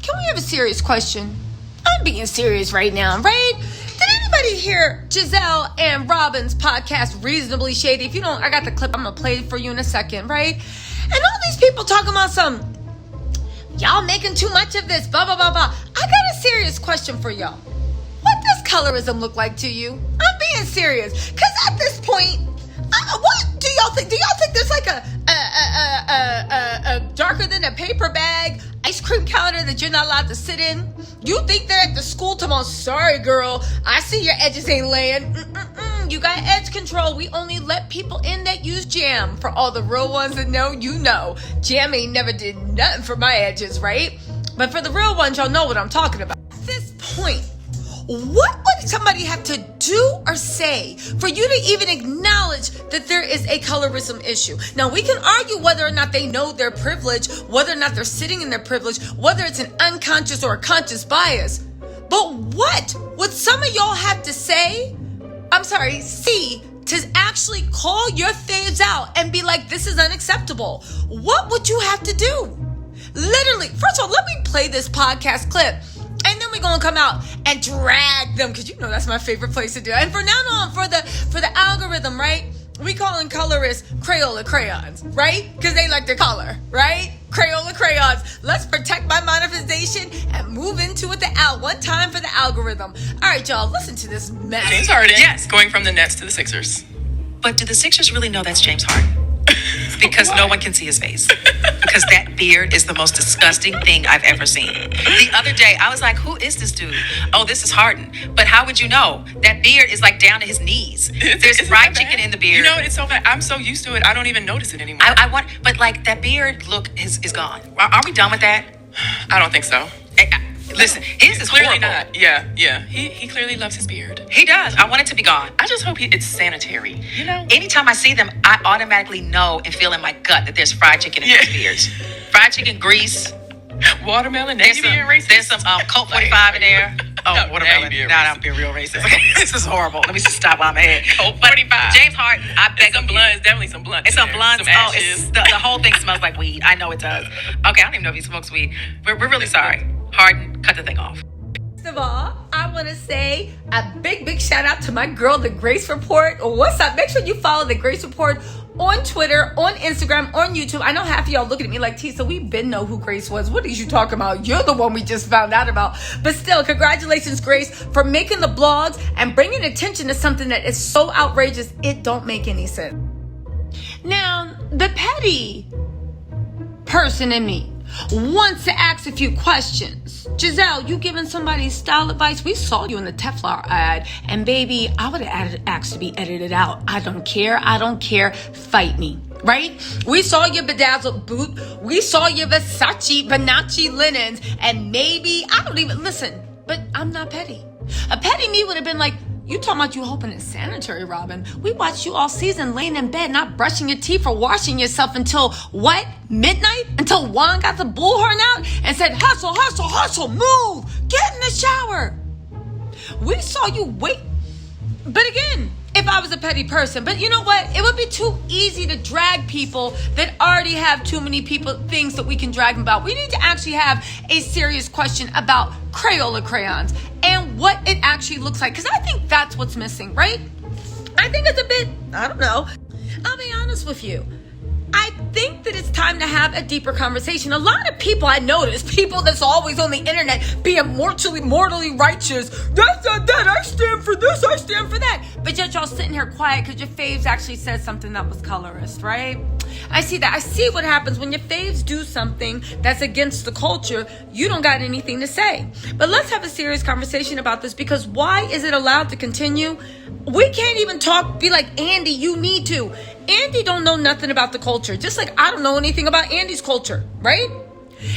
can we have a serious question? I'm being serious right now, right? Did anybody hear Gizelle and Robin's podcast, Reasonably Shady? If you don't, I got the clip. I'm going to play it for you in a second, right? And all these people talking about y'all making too much of this, blah, blah, blah, blah. I got a serious question for y'all. What does colorism look like to you? I'm being serious. Because at this point, what do y'all think? Do y'all think there's like a darker than a paper bag ice cream counter that you're not allowed to sit in? You think they're at the school tomorrow? Sorry, girl. I see your edges ain't laying. You got edge control. We only let people in that use jam. For all the real ones that know, you know. Jam ain't never did nothing for my edges, right? But for the real ones, y'all know what I'm talking about. At this point, what would somebody have to do or say for you to even acknowledge that there is a colorism issue? Now, we can argue whether or not they know their privilege, whether or not they're sitting in their privilege, whether it's an unconscious or a conscious bias. But what would some of y'all have to see to actually call your faves out and be like, this is unacceptable? What would you have to do? Literally, first of all, let me play this podcast clip. And then we're going to come out and drag them, because you know that's my favorite place to do it. And from now on, for the algorithm, right? We calling colorists Crayola crayons, right? Because they like their color, right? Crayola crayons. Let's protect my manifestation and move into it one time for the algorithm. All right, y'all, listen to this mess. James Harden, yes, going from the Nets to the Sixers. But do the Sixers really know that's James Harden? Because no one can see his face. Because that beard is the most disgusting thing I've ever seen. The other day, I was like, who is this dude? Oh, this is Harden. But how would you know? That beard is like down to his knees. There's fried chicken in the beard. You know, it's so bad. I'm so used to it, I don't even notice it anymore. But like that beard look is gone. Are we done with that? I don't think so. Listen, his is clearly horrible. not. Yeah. He clearly loves his beard. He does. I want it to be gone. I just hope it's sanitary. You know? Anytime I see them, I automatically know and feel in my gut that there's fried chicken in those beards. Fried chicken, grease, watermelon. There's some Colt 45 in there. Oh, No, watermelon. Now I'm being real racist. Okay, this is horrible. Let me just stop while I'm ahead. Colt 45. James Harden, I beg some of you. blunts. Definitely some blunts. It's some blunts. Some Oh, ashes. the whole thing smells like weed. I know it does. Okay, I don't even know if he smokes weed. We're really sorry. Harden, cut the thing off. First of all, I want to say a big shout out to my girl, The Grace Report. What's up? Make sure you follow The Grace Report on Twitter, on Instagram, on YouTube. I know half of y'all looking at me like, Tisa, we been know who Grace was. What is you talking about? You're the one we just found out about. But still, congratulations, Grace, for making the blogs and bringing attention to something that is so outrageous, it don't make any sense. Now, the petty person in me wants to ask a few questions. Giselle, you giving somebody style advice? We saw you in the Teflon ad, and baby, I would have asked to be edited out. I don't care. Fight me, right? We saw your bedazzled boot. We saw your Versace linens, and maybe, I don't even, listen, but I'm not petty. A petty me would have been like, you talking about you hoping it's sanitary, Robin. We watched you all season laying in bed, not brushing your teeth or washing yourself until, what, midnight? Until Juan got the bullhorn out and said, hustle, move, get in the shower. We saw you wait. But again, if I was a petty person, but you know what? It would be too easy to drag people that already have too many things that we can drag them about. We need to actually have a serious question about Crayola crayons and what it actually looks like. Because I think that's what's missing, right? I think it's a bit, I don't know. I'll be honest with you. I think that it's time to have a deeper conversation. A lot of people I notice, people that's always on the internet being mortally righteous. That's not that. I stand for this. I stand for that. But yet y'all sitting here quiet because your faves actually said something that was colorist, right? I see that. I see what happens when your faves do something that's against the culture. You don't got anything to say. But let's have a serious conversation about this, because why is it allowed to continue? We can't even be like, Andy, you need to. Andy don't know nothing about the culture, just like I don't know anything about Andy's culture, right?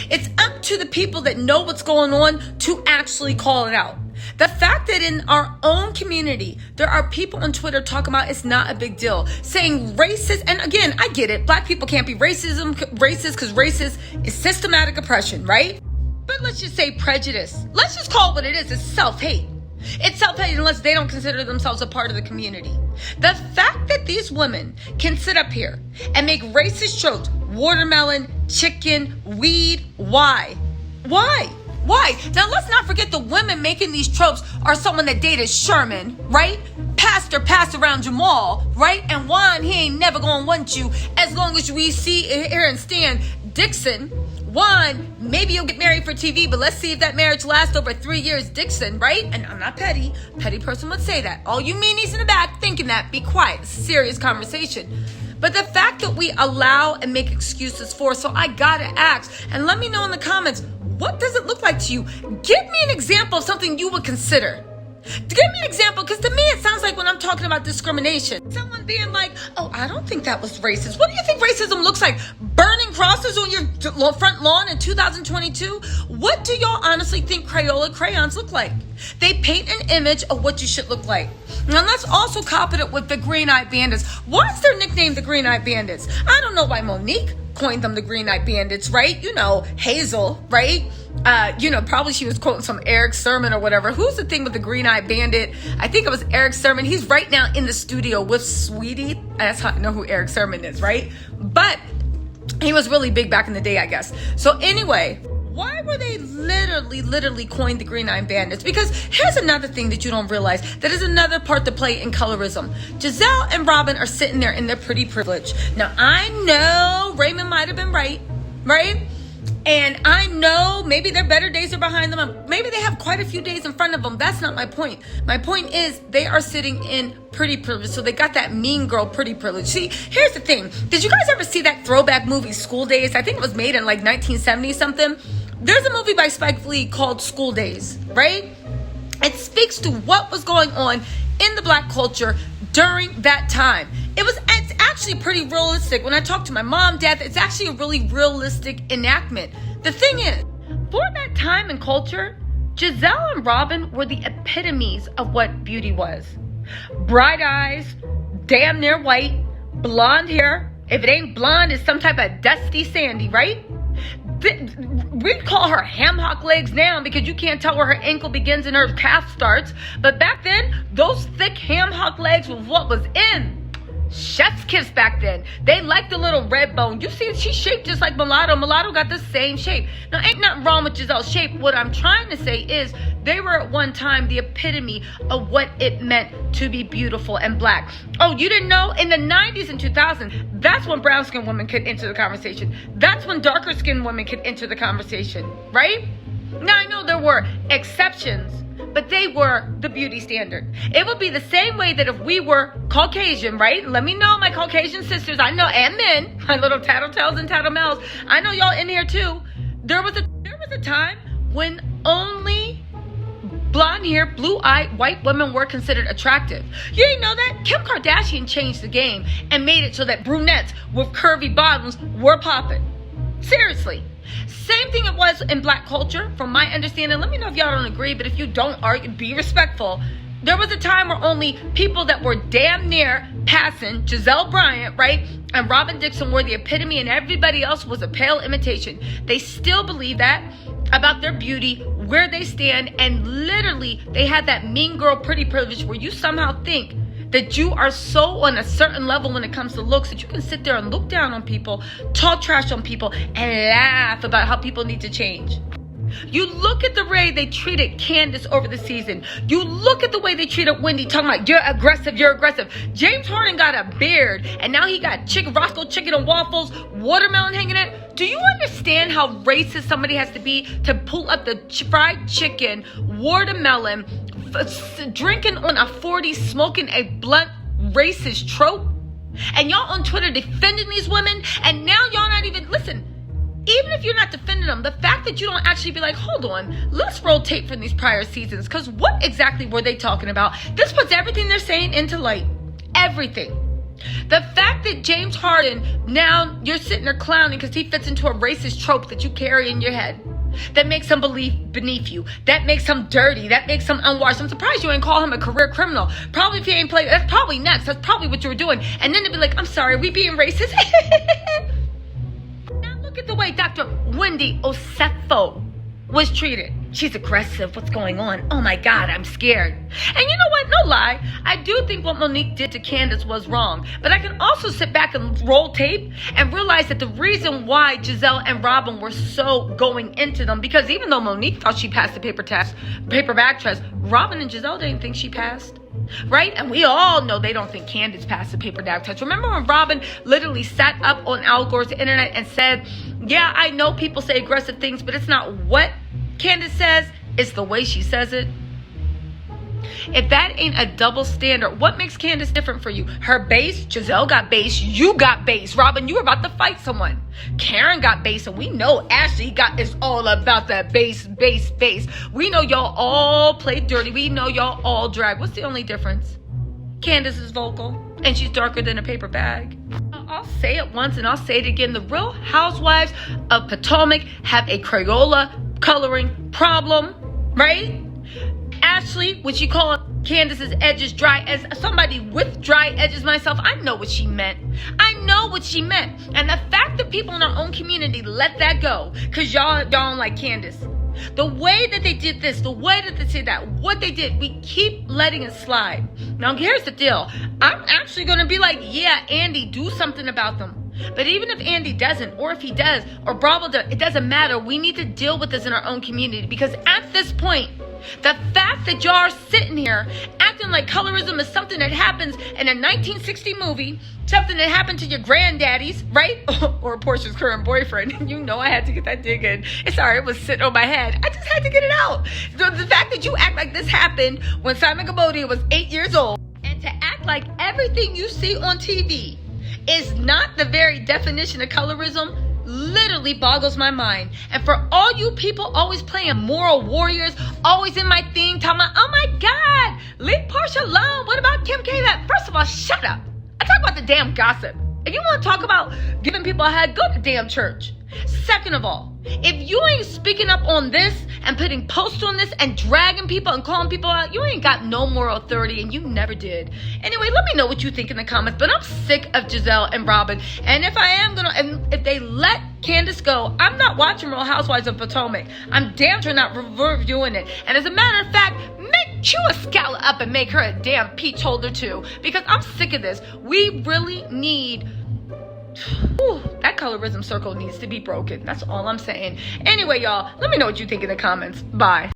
It's up to the people that know what's going on to actually call it out. The fact that in our own community, there are people on Twitter talking about it's not a big deal, saying racist, and again, I get it. Black people can't be racist because racist is systematic oppression, right? But let's just say prejudice. Let's just call it what it is. It's self-hate. It's self-hate unless they don't consider themselves a part of the community. The fact that these women can sit up here and make racist jokes, watermelon, chicken, weed, why? Why? Why? Now, let's not forget the women making these tropes are someone that dated Sherman, right? Pastor passed around Jamal, right? And Juan, he ain't never gonna want you as long as we see, hear, and stand. Dixon, Juan, maybe you'll get married for TV, but let's see if that marriage lasts over 3 years. Dixon, right? And I'm not petty. Petty person would say that. All you meanies in the back thinking that, be quiet. Serious conversation. But the fact that we allow and make excuses for, so I gotta ask, and let me know in the comments, what does it look like to you? Give me an example of something you would consider. Give me an example, because to me it sounds like when I'm talking about discrimination, someone being like, oh, I don't think that was racist. What do you think racism looks like? Burning crosses on your front lawn in 2022? What do y'all honestly think Crayola crayons look like? They paint an image of what you should look like. Now let's also copy it with the Green-Eyed Bandits. Why is their nickname the Green-Eyed Bandits? I don't know why Monique coined them the Green-Eyed Bandits, right? You know, Hazel, right? Probably she was quoting some Eric Sermon or whatever. Who's the thing with the Green-Eyed Bandit? I think it was Eric Sermon. He's right now in the studio with Sweetie. That's how I know who Eric Sermon is, right? But he was really big back in the day, I guess. So anyway, why were they literally coined the Green-Eyed Bandits? Because here's another thing that you don't realize. That is another part to play in colorism. Gizelle and Robin are sitting there in their pretty privilege. Now, I know Raymond might have been right? And I know maybe their better days are behind them. Maybe they have quite a few days in front of them. That's not my point. My point is they are sitting in pretty privilege. So they got that mean girl pretty privilege. See, here's the thing. Did you guys ever see that throwback movie, School Days? I think it was made in like 1970 something. There's a movie by Spike Lee called School Days, right? It speaks to what was going on in the black culture during that time. It's actually pretty realistic. When I talk to my mom, dad, it's actually a really realistic enactment. The thing is, for that time and culture, Gizelle and Robin were the epitomes of what beauty was. Bright eyes, damn near white, blonde hair. If it ain't blonde, it's some type of dusty sandy, right? We call her ham hock legs now because you can't tell where her ankle begins and her calf starts. But back then, those thick ham hock legs was what was in. Chef's kiss back then. They liked the little red bone. You see, she's shaped just like Mulatto. Mulatto got the same shape. Now, ain't nothing wrong with Gizelle's shape. What I'm trying to say is they were at one time the epitome of what it meant to be beautiful and black. Oh, you didn't know? In the 90s and 2000s, that's when brown-skinned women could enter the conversation. That's when darker-skinned women could enter the conversation, right? Now, I know there were exceptions, but they were the beauty standard. It would be the same way that if we were Caucasian, right? Let me know, my Caucasian sisters, I know, and men, my little Tattle Tells and Tattle Mells, I know y'all in here too. There was a time when only blonde hair, blue-eyed white women were considered attractive. You didn't know that? Kim Kardashian changed the game and made it so that brunettes with curvy bottoms were popping. Seriously. Same thing it was in black culture, from my understanding. Let me know if y'all don't agree, but if you don't argue, be respectful. There was a time where only people that were damn near passing Gizelle Bryant, right, and Robin Dixon were the epitome, and everybody else was a pale imitation. They still believe that about their beauty, where they stand, and literally they had that mean girl pretty privilege where you somehow think that you are so on a certain level when it comes to looks that you can sit there and look down on people, talk trash on people, and laugh about how people need to change. You look at the way they treated Candace over the season. You look at the way they treated Wendy, talking about you're aggressive. James Harden got a beard, and now he got Roscoe chicken and waffles, watermelon hanging in. Do you understand how racist somebody has to be to pull up the fried chicken, watermelon, drinking on a 40, smoking a blunt racist trope? And y'all on Twitter defending these women, and now y'all not even, listen, even if you're not defending them, the fact that you don't actually be like, hold on, let's roll tape from these prior seasons, because what exactly were they talking about? This puts everything they're saying into light. Everything. The fact that James Harden, now you're sitting there clowning because he fits into a racist trope that you carry in your head, that makes him believe beneath you, that makes him dirty, that makes him unwashed. I'm surprised you ain't call him a career criminal. Probably if he ain't played, that's probably next. That's probably what you were doing. And then to be like, I'm sorry, we being racist. Now look at the way Dr. Wendy Osefo was treated. She's aggressive. What's going on? Oh my God, I'm scared. And you know what? No lie. I do think what Monique did to Candace was wrong. But I can also sit back and roll tape and realize that the reason why Gizelle and Robin were so going into them, because even though Monique thought she passed the paper bag test, Robin and Gizelle didn't think she passed. Right? And we all know they don't think Candace passed the paper bag test. Remember when Robin literally sat up on Al Gore's internet and said, yeah, I know people say aggressive things, but it's not what Candace says, it's the way she says it. If that ain't a double standard, what makes Candace different for you? Her base, Gizelle got base, you got base. Robin, you were about to fight someone. Karen got base, and we know Ashley is all about that base. We know y'all all play dirty. We know y'all all drag. What's the only difference? Candace is vocal, and she's darker than a paper bag. I'll say it once, and I'll say it again. The Real Housewives of Potomac have a Crayola coloring problem, right? Ashley, when she called Candace's edges dry, as somebody with dry edges myself, I know what she meant. And the fact that people in our own community let that go, because y'all don't like Candace. The way that they did this, the way that they did that, what they did, we keep letting it slide. Now, here's the deal. I'm actually going to be like, yeah, Andy, do something about them. But even if Andy doesn't, or if he does, or Bravo does, it doesn't matter. We need to deal with this in our own community, because at this point, the fact that y'all are sitting here acting like colorism is something that happens in a 1960 movie, something that happened to your granddaddies, right? Or Portia's current boyfriend. You know I had to get that dig in. It's sorry, it was sitting on my head. I just had to get it out. The fact that you act like this happened when Simon Gabodia was 8 years old, and to act like everything you see on TV is not the very definition of colorism literally boggles my mind. And for all you people always playing moral warriors, always in my thing, talking about, oh my God, leave Portia alone. What about Kim K? First of all, shut up. I talk about the damn gossip. If you want to talk about giving people a hug, go to damn church. Second of all, if you ain't speaking up on this and putting posts on this and dragging people and calling people out, you ain't got no moral authority, and you never did. Anyway, let me know what you think in the comments. But I'm sick of Gizelle and Robin. And if they let Candace go, I'm not watching Real Housewives of Potomac. I'm damn sure not reviewing it. And as a matter of fact, chew a scallop up and make her a damn peach holder too. Because I'm sick of this. We really need... that colorism circle needs to be broken. That's all I'm saying. Anyway, y'all, let me know what you think in the comments. Bye.